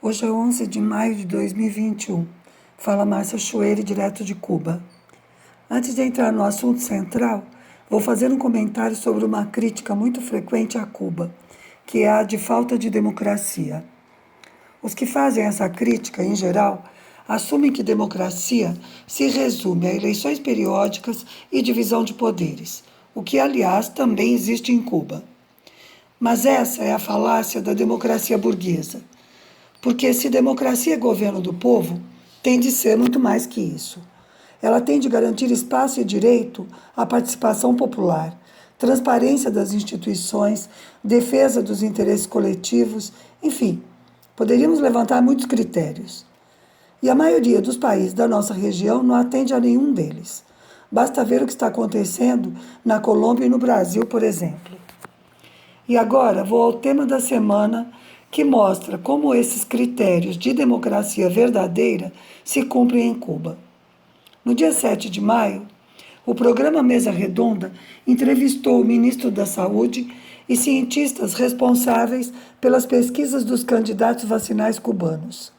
Hoje é 11 de maio de 2021. Fala Márcia Chueire, direto de Cuba. Antes de entrar no assunto central, vou fazer um comentário sobre uma crítica muito frequente a Cuba, que é a de falta de democracia. Os que fazem essa crítica, em geral, assumem que democracia se resume a eleições periódicas e divisão de poderes, o que, aliás, também existe em Cuba. Mas essa é a falácia da democracia burguesa. Porque se democracia é governo do povo, tem de ser muito mais que isso. Ela tem de garantir espaço e direito à participação popular, transparência das instituições, defesa dos interesses coletivos, enfim, poderíamos levantar muitos critérios. E a maioria dos países da nossa região não atende a nenhum deles. Basta ver o que está acontecendo na Colômbia e no Brasil, por exemplo. E agora vou ao tema da semana, que mostra como esses critérios de democracia verdadeira se cumprem em Cuba. No dia 7 de maio, o programa Mesa Redonda entrevistou o ministro da Saúde e cientistas responsáveis pelas pesquisas dos candidatos vacinais cubanos.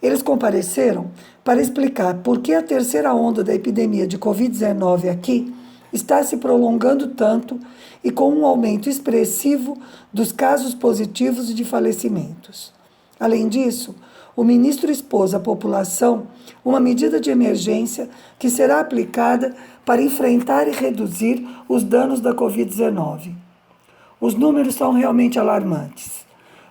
Eles compareceram para explicar por que a terceira onda da epidemia de Covid-19 aqui está se prolongando tanto e com um aumento expressivo dos casos positivos e de falecimentos. Além disso, o ministro expôs à população uma medida de emergência que será aplicada para enfrentar e reduzir os danos da Covid-19. Os números são realmente alarmantes.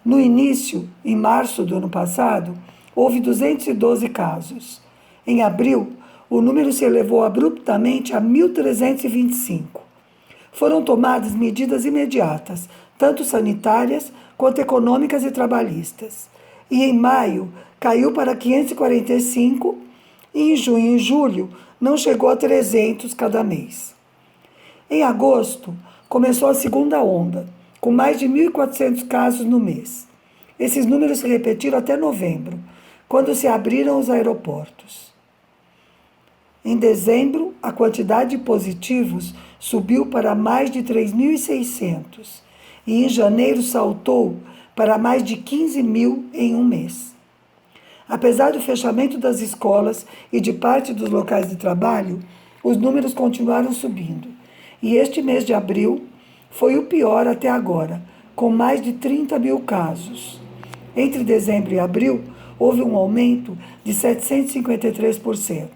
No início, em março do ano passado, houve 212 casos. Em abril, o número se elevou abruptamente a 1.325. Foram tomadas medidas imediatas, tanto sanitárias quanto econômicas e trabalhistas. E em maio caiu para 545 e em junho e julho não chegou a 300 cada mês. Em agosto começou a segunda onda, com mais de 1.400 casos no mês. Esses números se repetiram até novembro, quando se abriram os aeroportos. Em dezembro, a quantidade de positivos subiu para mais de 3.600 e em janeiro saltou para mais de 15 mil em um mês. Apesar do fechamento das escolas e de parte dos locais de trabalho, os números continuaram subindo. E este mês de abril foi o pior até agora, com mais de 30 mil casos. Entre dezembro e abril, houve um aumento de 753%.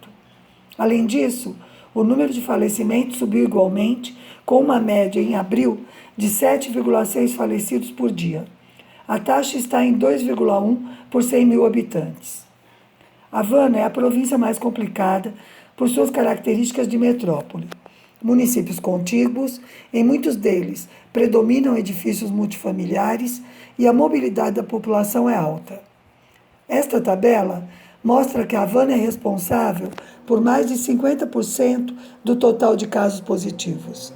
Além disso, o número de falecimentos subiu igualmente, com uma média em abril de 7,6 falecidos por dia. A taxa está em 2,1 por 100 mil habitantes. Havana é a província mais complicada por suas características de metrópole. Municípios contíguos, em muitos deles predominam edifícios multifamiliares e a mobilidade da população é alta. Esta tabela mostra que Havana é responsável por mais de 50% do total de casos positivos.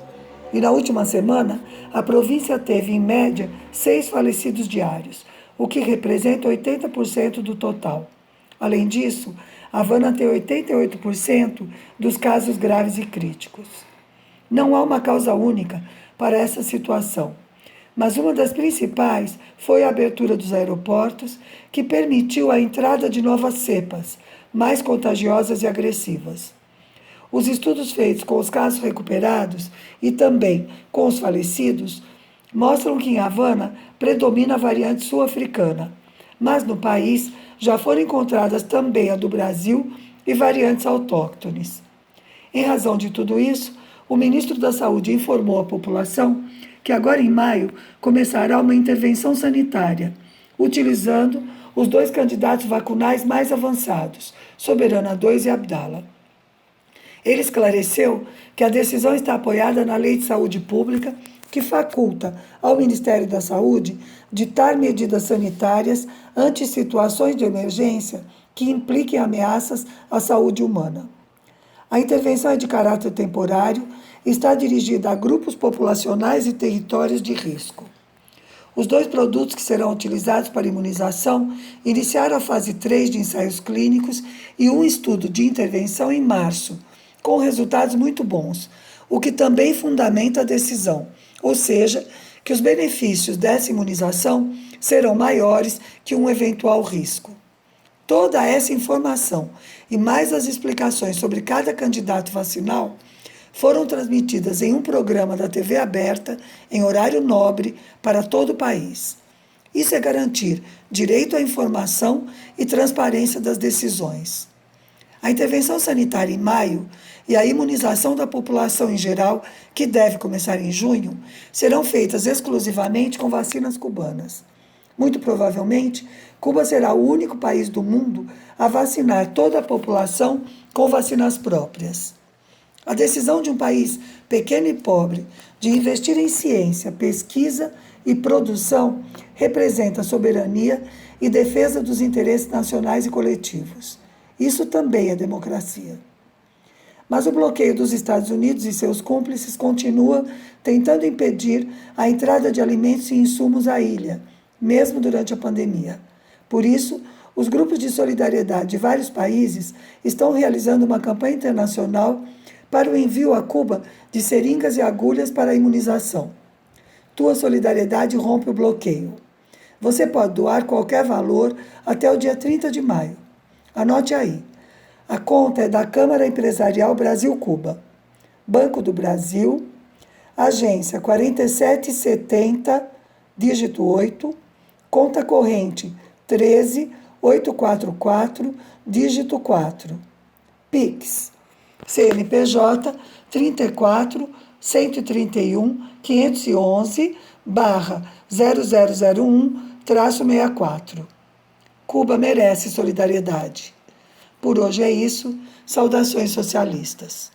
E na última semana, a província teve, em média, 6 falecidos diários, o que representa 80% do total. Além disso, Havana tem 88% dos casos graves e críticos. Não há uma causa única para essa situação, mas uma das principais foi a abertura dos aeroportos, que permitiu a entrada de novas cepas, mais contagiosas e agressivas. Os estudos feitos com os casos recuperados e também com os falecidos mostram que em Havana predomina a variante sul-africana, mas no país já foram encontradas também a do Brasil e variantes autóctones. Em razão de tudo isso, o ministro da Saúde informou à população que agora em maio começará uma intervenção sanitária, utilizando os 2 candidatos vacunais mais avançados, Soberana 2 e Abdala. Ele esclareceu que a decisão está apoiada na Lei de Saúde Pública, que faculta ao Ministério da Saúde ditar medidas sanitárias ante situações de emergência que impliquem ameaças à saúde humana. A intervenção é de caráter temporário e está dirigida a grupos populacionais e territórios de risco. Os 2 produtos que serão utilizados para imunização iniciaram a fase 3 de ensaios clínicos e um estudo de intervenção em março, com resultados muito bons, o que também fundamenta a decisão, ou seja, que os benefícios dessa imunização serão maiores que um eventual risco. Toda essa informação e mais as explicações sobre cada candidato vacinal foram transmitidas em um programa da TV aberta em horário nobre para todo o país. Isso é garantir direito à informação e transparência das decisões. A intervenção sanitária em maio e a imunização da população em geral, que deve começar em junho, serão feitas exclusivamente com vacinas cubanas. Muito provavelmente, Cuba será o único país do mundo a vacinar toda a população com vacinas próprias. A decisão de um país pequeno e pobre de investir em ciência, pesquisa e produção representa soberania e defesa dos interesses nacionais e coletivos. Isso também é democracia. Mas o bloqueio dos Estados Unidos e seus cúmplices continua tentando impedir a entrada de alimentos e insumos à ilha, mesmo durante a pandemia. Por isso, os grupos de solidariedade de vários países estão realizando uma campanha internacional para o envio a Cuba de seringas e agulhas para a imunização. Tua solidariedade rompe o bloqueio. Você pode doar qualquer valor até o dia 30 de maio. Anote aí. A conta é da Câmara Empresarial Brasil-Cuba. Banco do Brasil, agência 4770, dígito 8, conta corrente 13844, dígito 4. Pix, CNPJ 34 131 511 0001-64. Cuba merece solidariedade. Por hoje é isso. Saudações socialistas.